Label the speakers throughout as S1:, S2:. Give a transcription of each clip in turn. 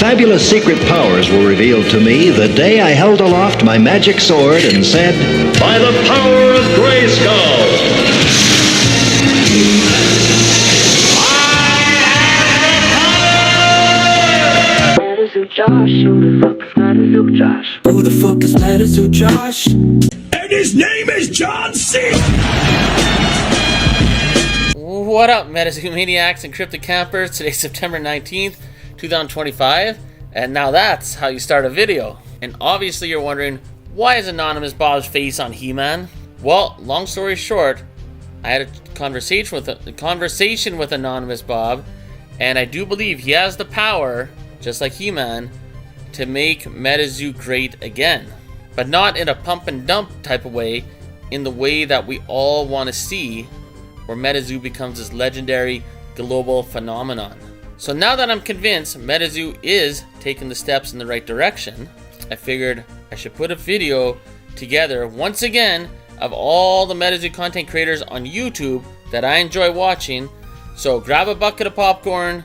S1: fabulous secret powers were revealed to me the day I held aloft my magic sword and said, "By the power of Grayskull!"
S2: MetaZoo Josh, who the fuck is MetaZoo Josh?
S3: Who the fuck is MetaZoo Josh?
S4: And his name is John C.
S5: What up, MetaZoo Maniacs and Cryptic Campers? Today's September 19th, 2025, and now that's how you start a video. And obviously you're wondering, why is Anonymous Bob's face on He-Man? Well, long story short, I had a conversation with Anonymous Bob, and I do believe he has the power, just like He-Man, to make MetaZoo great again. But not in a pump and dump type of way, in the way that we all want to see, where MetaZoo becomes this legendary global phenomenon. So now that I'm convinced MetaZoo is taking the steps in the right direction, I figured I should put a video together once again of all the MetaZoo content creators on YouTube that I enjoy watching. So grab a bucket of popcorn,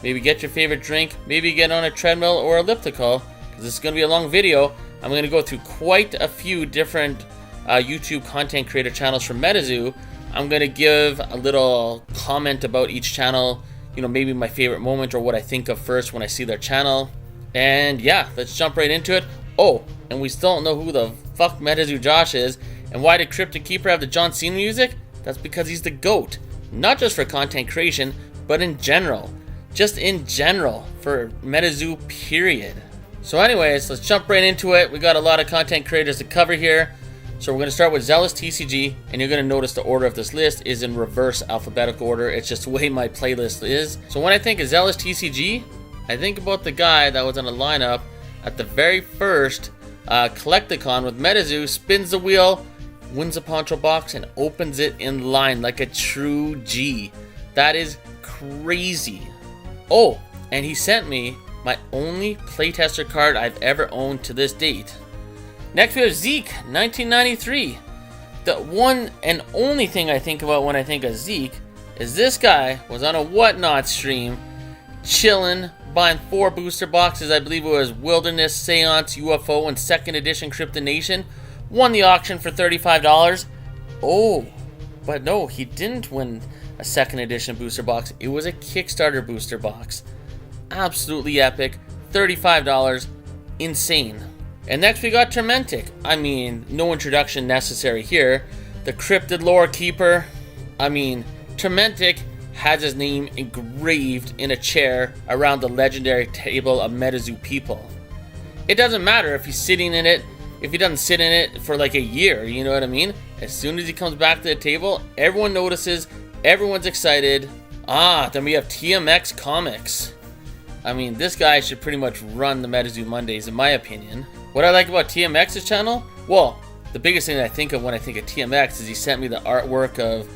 S5: maybe get your favorite drink, maybe get on a treadmill or elliptical, because this is going to be a long video. I'm going to go through quite a few different YouTube content creator channels from MetaZoo. I'm going to give a little comment about each channel, you know, maybe my favorite moment or what I think of first when I see their channel. And yeah, let's jump right into it. Oh, and we still don't know who the fuck MetaZoo Josh is. And why did Cryptic Keeper have the John Cena music? That's because he's the GOAT. Not just for content creation, but in general. Just in general for MetaZoo, period. So anyways, let's jump right into it. We got a lot of content creators to cover here. So we're going to start with Zealous TCG, and you're going to notice the order of this list is in reverse alphabetical order. It's just the way my playlist is. So when I think of Zealous TCG, I think about the guy that was on the lineup at the very first Collecticon with MetaZoo, spins the wheel, wins a poncho box, and opens it in line like a true G. That is crazy. Oh, and he sent me my only playtester card I've ever owned to this date. Next we have Zeke, 1993. The one and only thing I think about when I think of Zeke is this guy was on a Whatnot stream, chilling, buying 4 booster boxes. I believe it was Wilderness, Seance, UFO, and 2nd edition Cryptonation. Won the auction for $35. Oh, but no, he didn't win a 2nd edition booster box. It was a Kickstarter booster box. Absolutely epic. $35. Insane. And next we got Tormentic. I mean, no introduction necessary here. The Cryptid Lore Keeper. I mean, Tormentic has his name engraved in a chair around the legendary table of MetaZoo people. It doesn't matter if he's sitting in it, if he doesn't sit in it for like a year, you know what I mean? As soon as he comes back to the table, everyone notices, everyone's excited. Then we have TMX Comics. I mean, this guy should pretty much run the MetaZoo Mondays in my opinion. What I like about TMX's channel? Well, the biggest thing that I think of when I think of TMX is he sent me the artwork of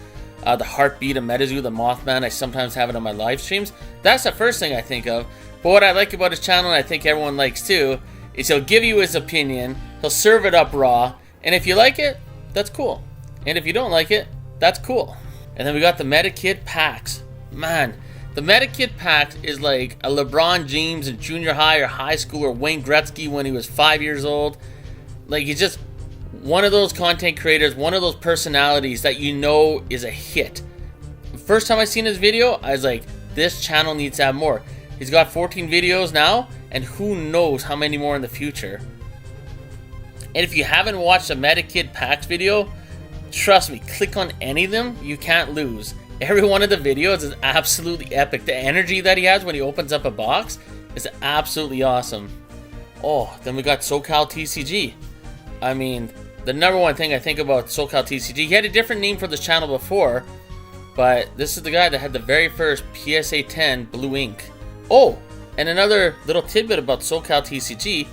S5: the Heartbeat of MetaZoo, the Mothman. I sometimes have it on my live streams. That's the first thing I think of. But what I like about his channel, and I think everyone likes too, is he'll give you his opinion, he'll serve it up raw, and if you like it, that's cool. And if you don't like it, that's cool. And then we got the MetaKid Packs. Man, the MetaKid Pack is like a LeBron James in junior high or high school, or Wayne Gretzky when he was 5 years old. Like, he's just one of those content creators, one of those personalities that you know is a hit. The first time I seen his video, I was like, this channel needs to have more. He's got 14 videos now, and who knows how many more in the future. And if you haven't watched a MetaKid Packs video, trust me, click on any of them, you can't lose. Every one of the videos is absolutely epic. The energy that he has when he opens up a box is absolutely awesome. Oh, then we got SoCal TCG. I mean, the number one thing I think about SoCal TCG, he had a different name for this channel before, but this is the guy that had the very first PSA 10 blue ink. Oh, and another little tidbit about SoCal TCG,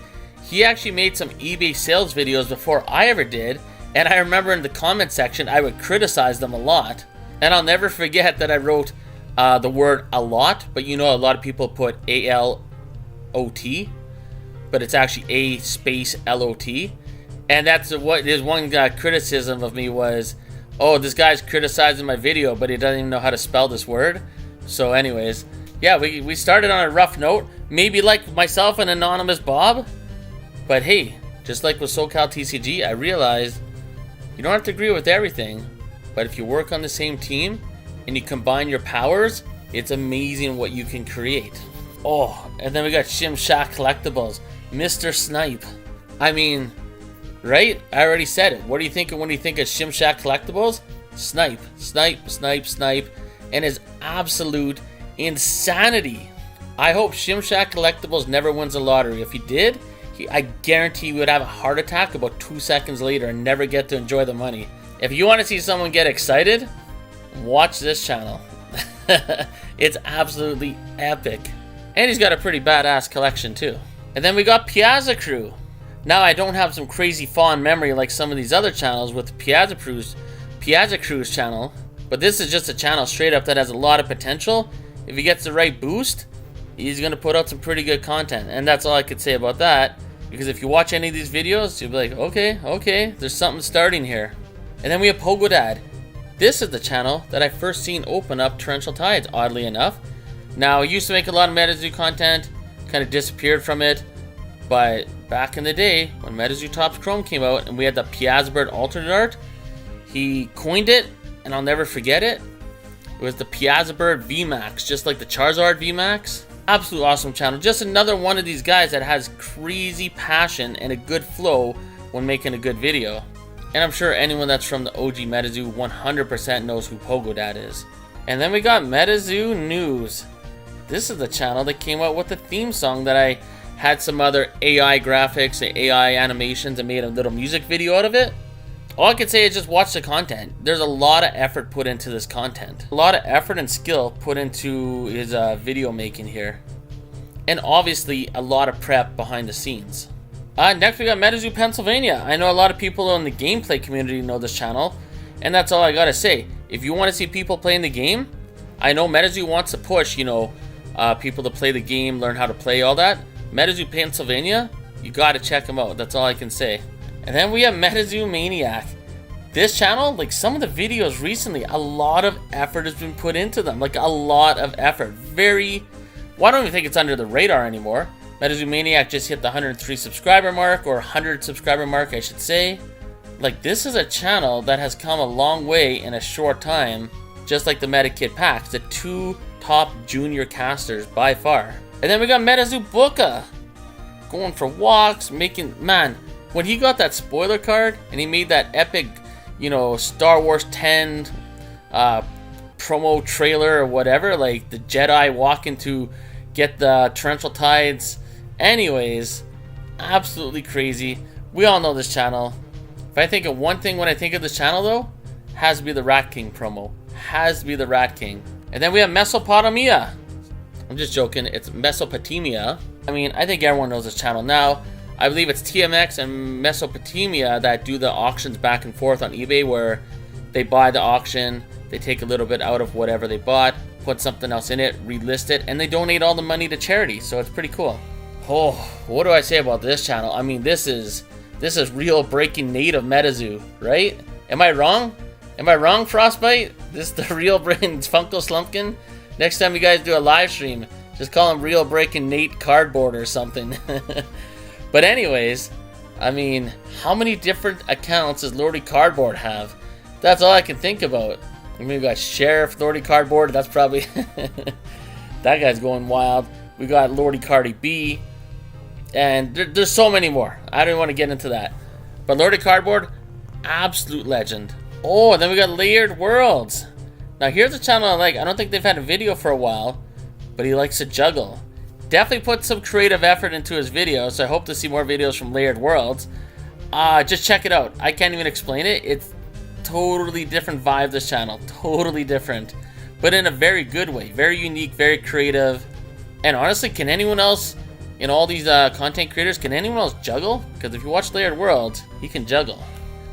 S5: he actually made some eBay sales videos before I ever did, and I remember in the comment section I would criticize them a lot. And I'll never forget that I wrote the word a lot, but you know a lot of people put A-L-O-T, but it's actually A space L-O-T. And that's what his one criticism of me was, oh, this guy's criticizing my video, but he doesn't even know how to spell this word. So anyways, Yeah, we started on a rough note, maybe like myself and Anonymous Bob, but hey, just like with SoCal TCG, I realized you don't have to agree with everything, but if you work on the same team and you combine your powers, it's amazing what you can create. Oh, and then we got Shimshack Collectibles, Mr. Snipe. I mean, right? I already said it. What do you think when you think of Shimshack Collectibles? Snipe, snipe, snipe, snipe, and his absolute insanity. I hope Shimshack Collectibles never wins the lottery. If he did, I guarantee he would have a heart attack about 2 seconds later and never get to enjoy the money. If you want to see someone get excited, watch this channel. It's absolutely epic. And he's got a pretty badass collection too. And then we got Piazza Crew. Now I don't have some crazy fond memory like some of these other channels with the Piazza Crew's channel, but this is just a channel straight up that has a lot of potential. If he gets the right boost, he's going to put out some pretty good content. And that's all I could say about that, because if you watch any of these videos, you'll be like, okay, there's something starting here. And then we have Pogo Dad. This is the channel that I first seen open up Torrential Tides, oddly enough. Now, he used to make a lot of MetaZoo content, kind of disappeared from it, but back in the day, when MetaZoo Topps Chrome came out and we had the Piazza Bird alternate art, he coined it, and I'll never forget it. It was the Piazza Bird VMAX, just like the Charizard VMAX. Absolute awesome channel. Just another one of these guys that has crazy passion and a good flow when making a good video. And I'm sure anyone that's from the OG MetaZoo 100% knows who Pogo Dad is. And then we got MetaZoo News. This is the channel that came out with the theme song that I had some other AI graphics and AI animations and made a little music video out of it. All I can say is just watch the content. There's a lot of effort put into this content. A lot of effort and skill put into his video making here. And obviously a lot of prep behind the scenes. Next we got MetaZoo Pennsylvania. I know a lot of people in the gameplay community know this channel, and that's all I gotta say. If you want to see people playing the game, I know MetaZoo wants to push, people to play the game, learn how to play, all that. MetaZoo Pennsylvania, you gotta check them out. That's all I can say. And then we have MetaZoo Maniac. This channel, like some of the videos recently, a lot of effort has been put into them. Like a lot of effort. I don't even think it's under the radar anymore. MetaZoo Maniac just hit the 103 subscriber mark, or 100 subscriber mark, I should say. Like, this is a channel that has come a long way in a short time, just like the MetaKid Packs, the two top junior casters by far. And then we got MetaZoo Booka, going for walks, man, when he got that spoiler card and he made that epic, Star Wars 10 promo trailer or whatever, like the Jedi walking to get the Torrential Tides. Anyways, absolutely crazy. We all know this channel. If I think of one thing when I think of this channel though, has to be the Rat King promo. Has to be the Rat King. And then we have Mesopotamia. I'm just joking, it's Mesopotamia. I mean, I think everyone knows this channel now. I believe it's TMX and Mesopotamia that do the auctions back and forth on eBay, where they buy the auction, they take a little bit out of whatever they bought, put something else in it, relist it, and they donate all the money to charity, so it's pretty cool. Oh, what do I say about this channel? I mean, this is real breaking native MetaZoo, right? Am I wrong? Am I wrong, Frostbite? This is the real breaking Funko Slumpkin? Next time you guys do a live stream, just call him Real Breaking Nate Cardboard or something. But anyways, I mean, how many different accounts does Lordy Cardboard have? That's all I can think about. I mean, we got Sheriff Lordy Cardboard. That's probably... that guy's going wild. We got Lordy Cardi B. And there's so many more. I don't want to get into that. But Lordy Cardboard, absolute legend. Oh, and then we got Layered Worlds. Now here's a channel I like. I don't think they've had a video for a while, but he likes to juggle. Definitely put some creative effort into his videos, so I hope to see more videos from Layered Worlds. Just check it out. I can't even explain it. It's totally different vibe, this channel. Totally different. But in a very good way. Very unique, very creative. And honestly, can anyone else, in all these content creators, can anyone else juggle? Because if you watch Layered Worlds, he can juggle.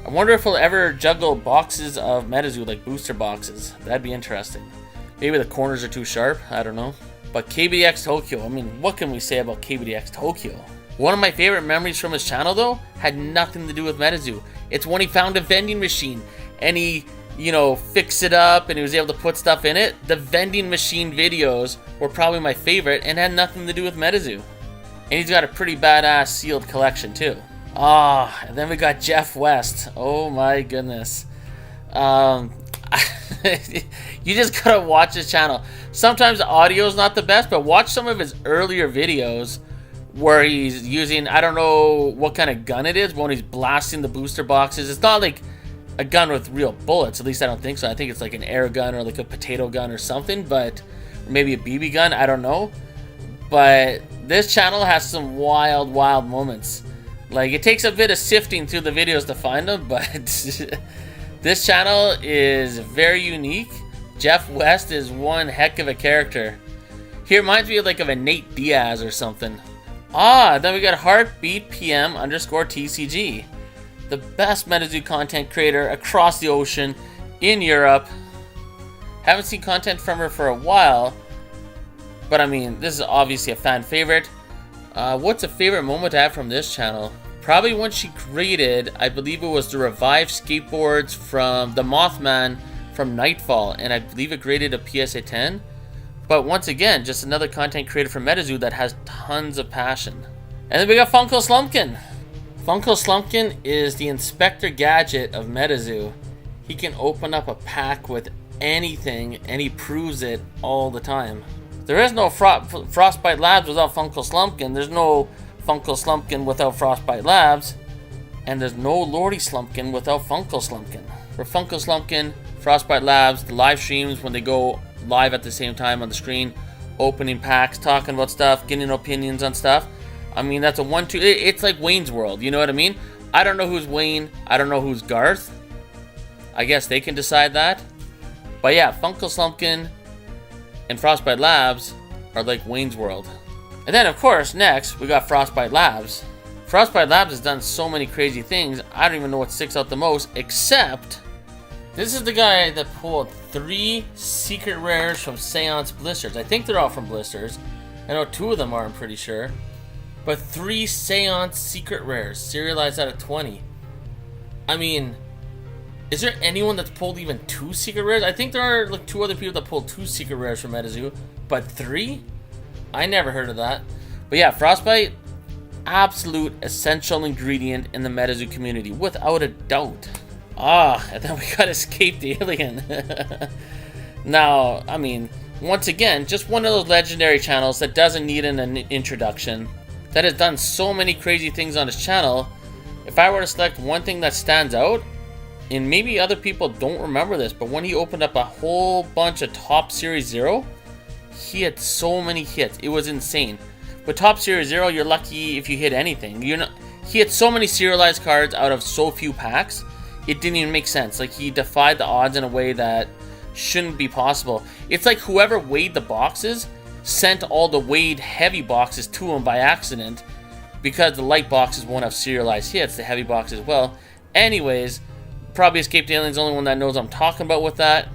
S5: I wonder if he'll ever juggle boxes of MetaZoo, like booster boxes. That'd be interesting. Maybe the corners are too sharp. I don't know. But KBDX Tokyo, I mean, what can we say about KBDX Tokyo? One of my favorite memories from his channel, though, had nothing to do with MetaZoo. It's when he found a vending machine and he, fixed it up and he was able to put stuff in it. The vending machine videos were probably my favorite and had nothing to do with MetaZoo. And he's got a pretty badass sealed collection too. And then we got Jeff West. Oh my goodness. You just gotta watch his channel. Sometimes the audio is not the best, but watch some of his earlier videos where he's using, I don't know what kind of gun it is, but when he's blasting the booster boxes, it's not like a gun with real bullets. At least I don't think so. I think it's like an air gun or like a potato gun or something, but maybe a BB gun. I don't know. But this channel has some wild moments. Like, it takes a bit of sifting through the videos to find them, but this channel is very unique. Jeff West is one heck of a character. He reminds me of like of a Nate Diaz or something. Then we got Heartbeat PM _TCG. The best MetaZoo content creator across the ocean in Europe. Haven't seen content from her for a while, but I mean, this is obviously a fan favorite. What's a favorite moment I have from this channel? Probably when she created, I believe it was the revived skateboards from the Mothman from Nightfall, and I believe it graded a PSA 10. But once again, just another content creator from MetaZoo that has tons of passion. And then we got Funko Slumpkin. Funko Slumpkin is the Inspector Gadget of MetaZoo. He can open up a pack with anything, and he proves it all the time. There is no Frostbite Labs without Funko Slumpkin. There's no Funko Slumpkin without Frostbite Labs. And there's no Lordy Slumpkin without Funko Slumpkin. For Funko Slumpkin, Frostbite Labs, the live streams when they go live at the same time on the screen, opening packs, talking about stuff, getting opinions on stuff. I mean, that's a 1-2. It's like Wayne's World, you know what I mean? I don't know who's Wayne. I don't know who's Garth. I guess they can decide that. But yeah, Funko Slumpkin and Frostbite Labs are like Wayne's World. And then, of course, next, we got Frostbite Labs. Frostbite Labs has done so many crazy things, I don't even know what sticks out the most, except this is the guy that pulled 3 secret rares from Seance Blisters. I think they're all from Blisters. I know 2 of them are, I'm pretty sure. But 3 Seance secret rares, serialized out of 20. I mean, is there anyone that's pulled even 2 secret rares? I think there are like 2 other people that pulled 2 secret rares from MetaZoo, but 3? I never heard of that. But yeah, Frostbite, absolute essential ingredient in the MetaZoo community, without a doubt. And then we got Escaped Alien. Now, I mean, once again, just one of those legendary channels that doesn't need an introduction, that has done so many crazy things on his channel. If I were to select one thing that stands out, and maybe other people don't remember this, but when he opened up a whole bunch of Top Series Zero, he had so many hits. It was insane. With Top Series Zero, you're lucky if you hit anything. He had so many serialized cards out of so few packs, it didn't even make sense. Like, he defied the odds in a way that shouldn't be possible. It's like whoever weighed the boxes sent all the weighed heavy boxes to him by accident, because the light boxes won't have serialized hits, the heavy boxes will. Anyways, probably Escaped Alien's the only one that knows I'm talking about with that.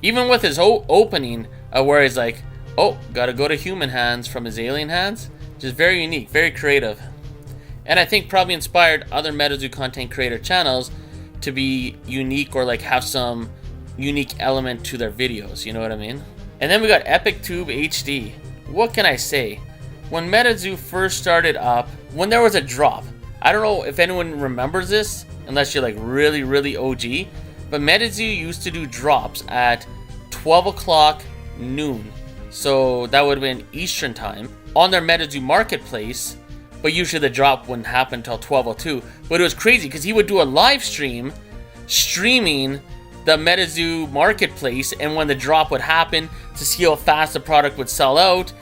S5: Even with his opening, where he's like, oh, gotta go to human hands from his alien hands. Just very unique, very creative. And I think probably inspired other MetaZoo content creator channels to be unique, or like have some unique element to their videos, you know what I mean? And then we got Epic Tube HD. What can I say? When MetaZoo first started up, when there was a drop, I don't know if anyone remembers this, unless you're like really OG, but MetaZoo used to do drops at 12 o'clock noon. So that would have been Eastern time on their MetaZoo marketplace, but usually the drop wouldn't happen until 12:02. But it was crazy because he would do a live stream streaming the MetaZoo marketplace, and when the drop would happen, to see how fast the product would sell out,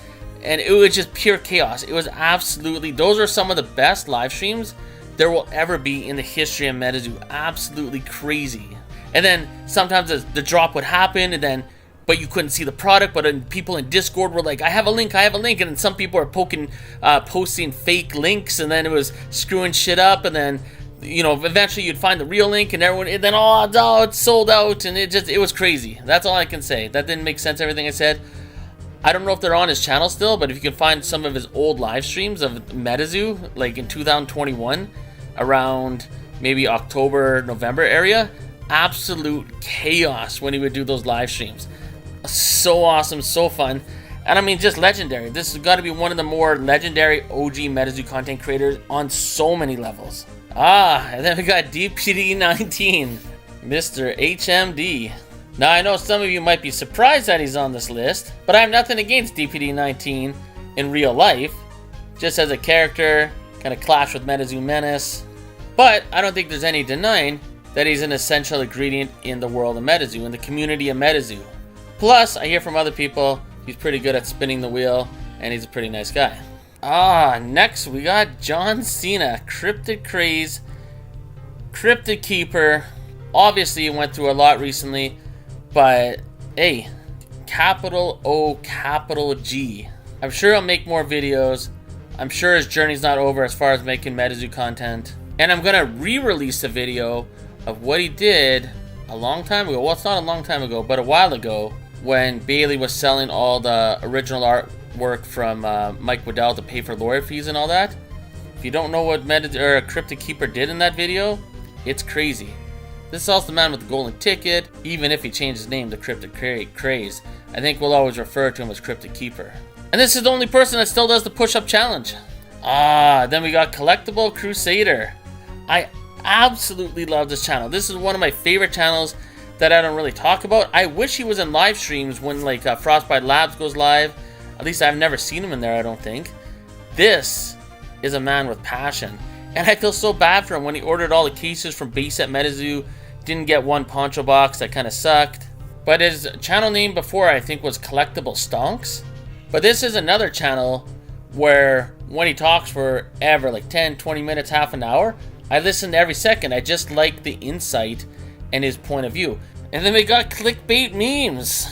S5: and it was just pure chaos. It was absolutely, those are some of the best live streams there will ever be in the history of MetaZoo. Absolutely crazy. And then sometimes the drop would happen, and then but you couldn't see the product, but then people in Discord were like, I have a link, and then some people are posting fake links, and then it was screwing shit up, and then, you know, eventually you'd find the real link, and everyone, and then, oh, it's sold out, and it was crazy. That's all I can say. That didn't make sense, everything I said. I don't know if they're on his channel still, but if you can find some of his old live streams of MetaZoo, like in 2021, around maybe October, November area, absolute chaos when he would do those live streams. So awesome, so fun. And I mean, just legendary. This has got to be one of the more legendary OG MetaZoo content creators on so many levels. And then we got DPD19, Mr. HMD. Now, I know some of you might be surprised that he's on this list, but I have nothing against DPD19 in real life. Just as a character, kind of clash with MetaZoo Menace. But I don't think there's any denying that he's an essential ingredient in the world of MetaZoo, in the community of MetaZoo. Plus, I hear from other people, he's pretty good at spinning the wheel, and he's a pretty nice guy. Next we got John Cena, Cryptid Craze, Cryptid Keeper. Obviously, he went through a lot recently, but hey, capital O, capital G. I'm sure he'll make more videos. I'm sure his journey's not over as far as making MetaZoo content. And I'm gonna re-release a video of what he did a long time ago. Well, it's not a long time ago, but a while ago, when Bailey was selling all the original artwork from Mike Waddell to pay for lawyer fees and all that. If you don't know what Cryptid Keeper did in that video, it's crazy. This is also the man with the golden ticket, even if he changed his name to Cryptid Craze. I think we'll always refer to him as Cryptid Keeper. And this is the only person that still does the push-up challenge. Then we got Collectible Crusader. I absolutely love this channel. This is one of my favorite channels that I don't really talk about. I wish he was in live streams when like Frostbite Labs goes live. At least I've never seen him in there, I don't think. This is a man with passion. And I feel so bad for him when he ordered all the cases from base at MetaZoo. Didn't get one poncho box, that kind of sucked. But his channel name before, I think, was Collectible Stonks. But this is another channel where when he talks forever, like 10, 20 minutes, half an hour, I listen to every second. I just like the insight and his point of view. And then we got Clickbait Memes.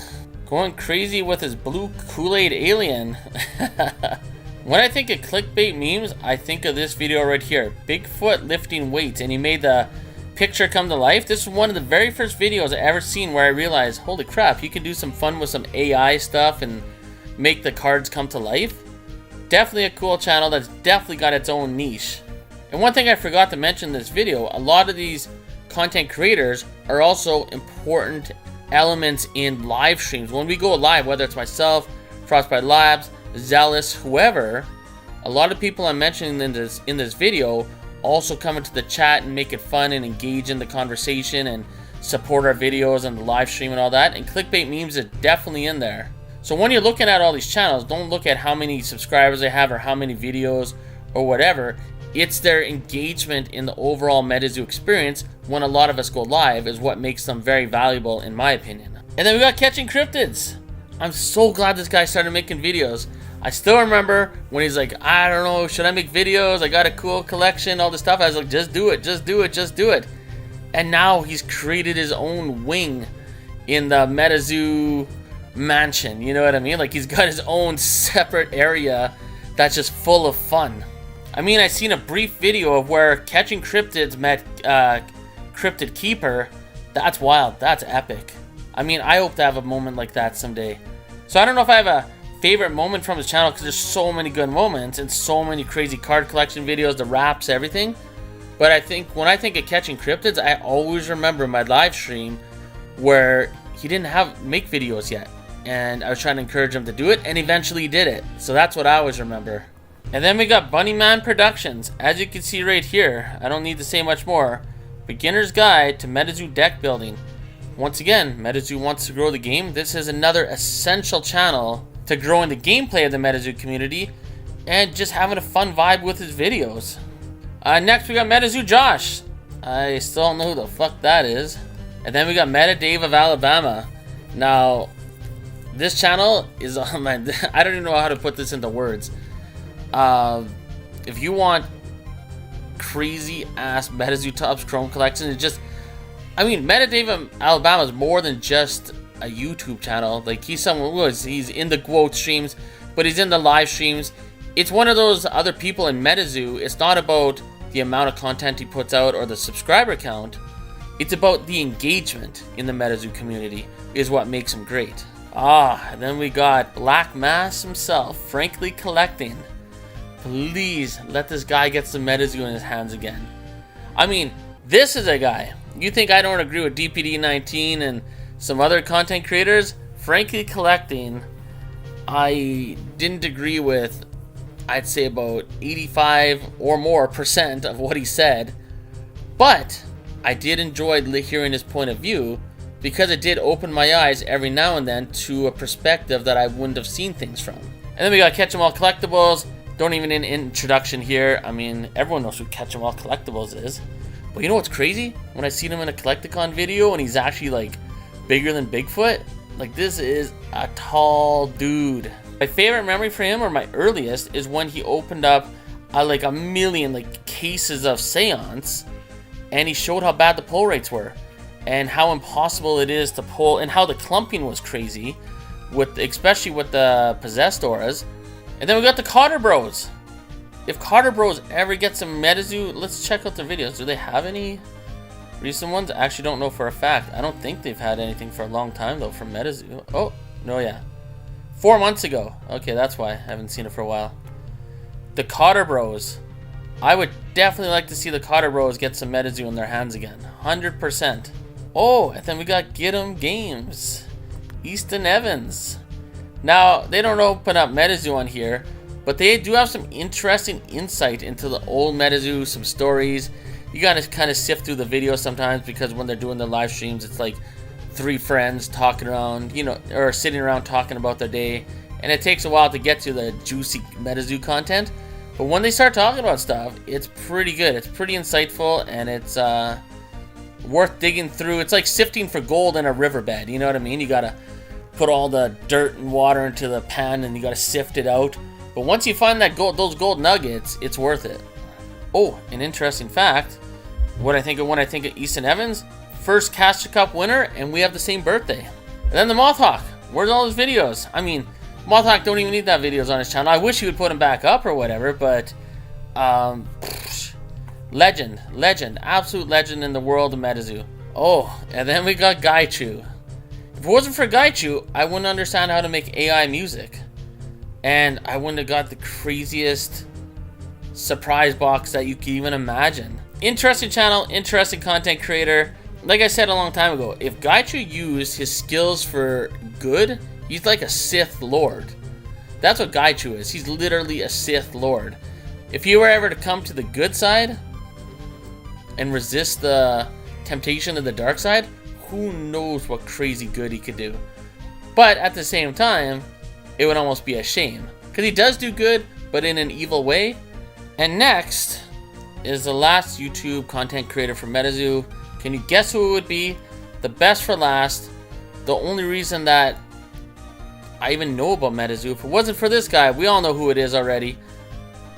S5: Going crazy with his blue Kool-Aid alien. When I think of Clickbait Memes, I think of this video right here. Bigfoot lifting weights, and he made the picture come to life. This is one of the very first videos I ever seen where I realized, holy crap, you can do some fun with some AI stuff and make the cards come to life. Definitely a cool channel that's definitely got its own niche. And one thing I forgot to mention in this video, a lot of these content creators are also important elements in live streams. When we go live, whether it's myself, Frostbite Labs, Zealous, whoever, a lot of people I'm mentioning in this video also come into the chat and make it fun and engage in the conversation and support our videos and the live stream and all that. And Clickbait Memes is definitely in there. So when you're looking at all these channels, don't look at how many subscribers they have or how many videos or whatever. It's their engagement in the overall MetaZoo experience when a lot of us go live is what makes them very valuable, in my opinion. And then we got Catching Cryptids. I'm so glad this guy started making videos. I still remember when he's like, I don't know, should I make videos? I got a cool collection, all this stuff. I was like, just do it, just do it, just do it. And now he's created his own wing in the MetaZoo mansion. You know what I mean? Like, he's got his own separate area that's just full of fun. I mean, I seen a brief video of where Catching Cryptids met Cryptid Keeper. That's wild. That's epic. I mean, I hope to have a moment like that someday. So I don't know if I have a favorite moment from his channel because there's so many good moments and so many crazy card collection videos, the raps, everything. But I think when I think of Catching Cryptids, I always remember my live stream where he didn't make videos yet. And I was trying to encourage him to do it, and eventually he did it. So that's what I always remember. And then we got Bunnyman Productions. As you can see right here, I don't need to say much more. Beginner's Guide to MetaZoo Deck Building. Once again, MetaZoo wants to grow the game. This is another essential channel to grow in the gameplay of the MetaZoo community and just having a fun vibe with his videos. Next we got MetaZoo Josh. I still don't know who the fuck that is. And then we got Meta Dave of Alabama. Now, this channel is on my... I don't even know how to put this into words. If you want crazy ass MetaZoo Topps Chrome collection, it's just... I mean, Meta Dave of Alabama is more than just a YouTube channel. Like, he's someone who he's in the quote streams, but he's in the live streams. It's one of those other people in MetaZoo. It's not about the amount of content he puts out or the subscriber count. It's about the engagement in the MetaZoo community is what makes him great. And then we got Black Mass himself, Frankly Collecting. Please let this guy get some MetaZoo in his hands again. I mean, this is a guy. You think I don't agree with DPD19 and some other content creators? Frankly Collecting I didn't agree with, I'd say, about 85 or more % of what he said, but I did enjoy hearing his point of view, because it did open my eyes every now and then to a perspective that I wouldn't have seen things from. And then we got Catch 'em All Collectibles. Don't even need an introduction here. I mean, everyone knows who Catch 'em All Collectibles is. But you know what's crazy? When I seen him in a Collecticon video and he's actually like bigger than Bigfoot, like this is a tall dude. My favorite memory for him, or my earliest, is when he opened up like a million like cases of Seance, and he showed how bad the pull rates were and how impossible it is to pull, and how the clumping was crazy, especially with the possessed auras. And then we got the Cotter Bros. If Cotter Bros ever get some MetaZoo, let's check out their videos. Do they have any recent ones? I actually don't know for a fact. I don't think they've had anything for a long time though from MetaZoo. Oh, no, yeah. 4 months ago. Okay, that's why I haven't seen it for a while. The Cotter Bros. I would definitely like to see the Cotter Bros get some MetaZoo in their hands again. 100%. Oh, and then we got Get 'em Games. Easton Evans. Now, they don't open up MetaZoo on here, but they do have some interesting insight into the old MetaZoo, some stories. You gotta kind of sift through the videos sometimes, because when they're doing their live streams, it's like 3 friends talking around, you know, or sitting around talking about their day, and it takes a while to get to the juicy MetaZoo content. But when they start talking about stuff, it's pretty good. It's pretty insightful, and it's worth digging through. It's like sifting for gold in a riverbed, you know what I mean? You gotta put all the dirt and water into the pan, and you gotta sift it out. But once you find that gold, those gold nuggets, it's worth it. Oh, an interesting fact, what I think of when I think of Easton Evans, first Caster Cup winner, and we have the same birthday. And then the Mothhawk, where's all his videos? I mean, Mothhawk don't even need that videos on his channel. I wish he would put them back up or whatever, but legend, absolute legend in the world of MetaZoo. Oh, and then we got Gaichu. If it wasn't for Gaichu, I wouldn't understand how to make AI music, and I wouldn't have got the craziest surprise box that you could even imagine. Interesting channel, interesting content creator. Like I said a long time ago, if Gaichu used his skills for good, he's like a Sith Lord. That's what Gaichu is. He's literally a Sith Lord. If he were ever to come to the good side and resist the temptation of the dark side, who knows what crazy good he could do. But at the same time, it would almost be a shame, because he does do good, but in an evil way. And next is the last YouTube content creator for MetaZoo. Can you guess who it would be? The best for last. The only reason that I even know about MetaZoo, if it wasn't for this guy, we all know who it is already,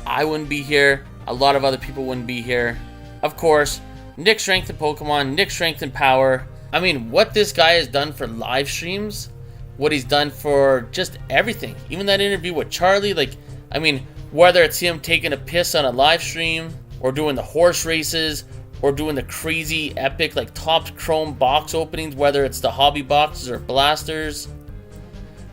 S5: I wouldn't be here. A lot of other people wouldn't be here. Of course, Nick Strength in Pokemon, Nick Strength in Power. I mean, what this guy has done for live streams, what he's done for just everything. Even that interview with Charlie, like, I mean, whether it's him taking a piss on a live stream, or doing the horse races, or doing the crazy epic like top chrome box openings, whether it's the hobby boxes or blasters,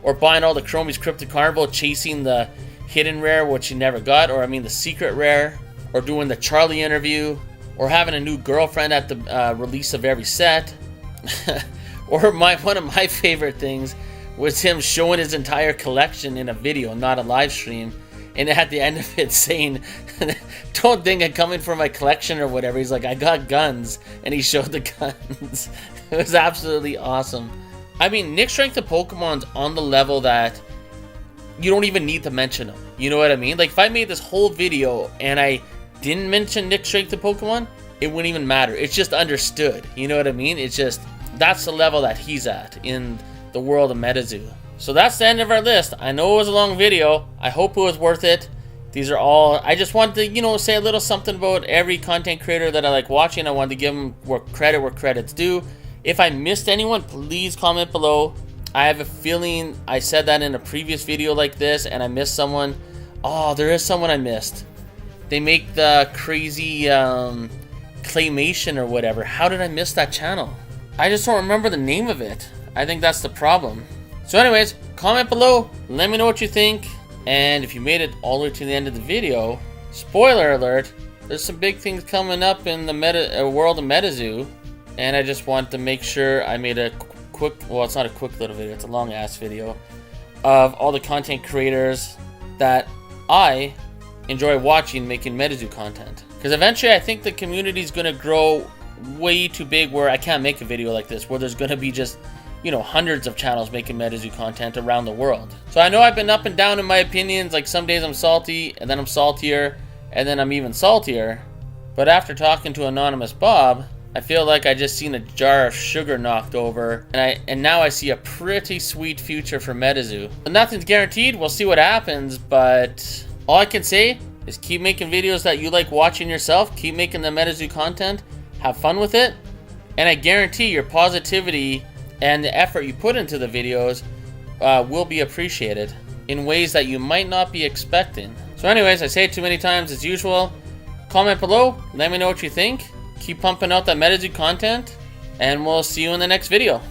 S5: or buying all the Chromies Cryptic Carnival, chasing the hidden rare which he never got, or I mean the secret rare, or doing the Charlie interview, or having a new girlfriend at the release of every set. Or one of my favorite things was him showing his entire collection in a video, not a live stream, and at the end of it saying, don't think I'm coming for my collection or whatever. He's like, I got guns, and he showed the guns. It was absolutely awesome. I mean, Nick Strength of Pokemon's on the level that you don't even need to mention him. You know what I mean? Like, if I made this whole video and I didn't mention Nick Strength of Pokemon, it wouldn't even matter. It's just understood. You know what I mean? It's just, that's the level that he's at in the world of MetaZoo. So that's the end of our list. I know it was a long video. I hope it was worth it. These are all, I just wanted to, you know, say a little something about every content creator that I like watching. I wanted to give them where credit's due. If I missed anyone, please comment below. I have a feeling I said that in a previous video like this and I missed someone. Oh, there is someone I missed. They make the crazy claymation or whatever. How did I miss that channel? I just don't remember the name of it. I think that's the problem. So anyways, comment below. Let me know what you think. And if you made it all the way to the end of the video, spoiler alert, there's some big things coming up in the world of MetaZoo. And I just want to make sure I made a quick, well, it's not a quick little video, it's a long ass video. of all the content creators that I enjoy watching making MetaZoo content. Because eventually I think the community is going to grow way too big where I can't make a video like this, where there's going to be just, you know, hundreds of channels making MetaZoo content around the world. So I know I've been up and down in my opinions, like some days I'm salty, and then I'm saltier, and then I'm even saltier. But after talking to Anonymous Bob, I feel like I just seen a jar of sugar knocked over, and now I see a pretty sweet future for MetaZoo. So nothing's guaranteed, we'll see what happens, but all I can say is keep making videos that you like watching yourself, keep making the MetaZoo content, have fun with it, and I guarantee your positivity and the effort you put into the videos will be appreciated in ways that you might not be expecting. So anyways, I say it too many times as usual. Comment below, let me know what you think. Keep pumping out that MetaZoo content, and we'll see you in the next video.